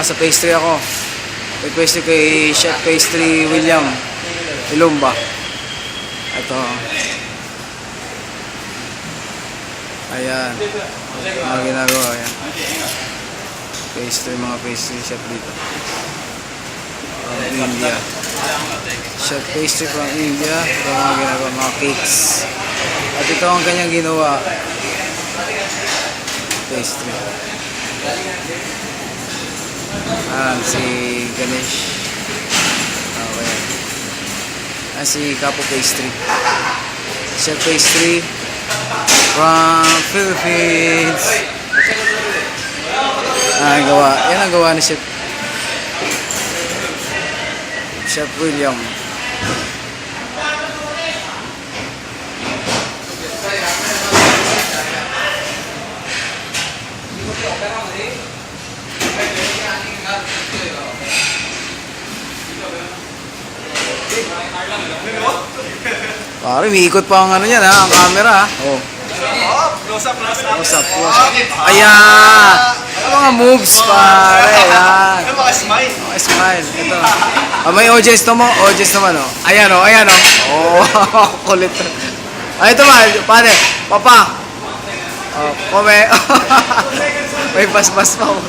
Sa pastry ako. May pastry kay Chef Pastry William Ilumba. Ito. Ayan. Mga ginagawa. Ayan. Pastry, mga pastry chef dito. India. Chef Pastry from India. Ito mga ginagawa, mga cakes. At ito ang kanyang ginawa. Pastry. Si Ganesh. Okay. Si Capo Pastry. Chef Pastry from Philippines. Yan ang gawa ni Chef William. Pare, umiikot pa ang ano yan ha, ang camera ha. Oh. Close up. Ayan! Ang mga moves pare, ayan. Ano mga smile? Okay, smile. Ito. May OJS naman oh. Ayan oh. Oh, kulit. Ay, ito ba? Pare, papa. Oh, may paspas pa oh.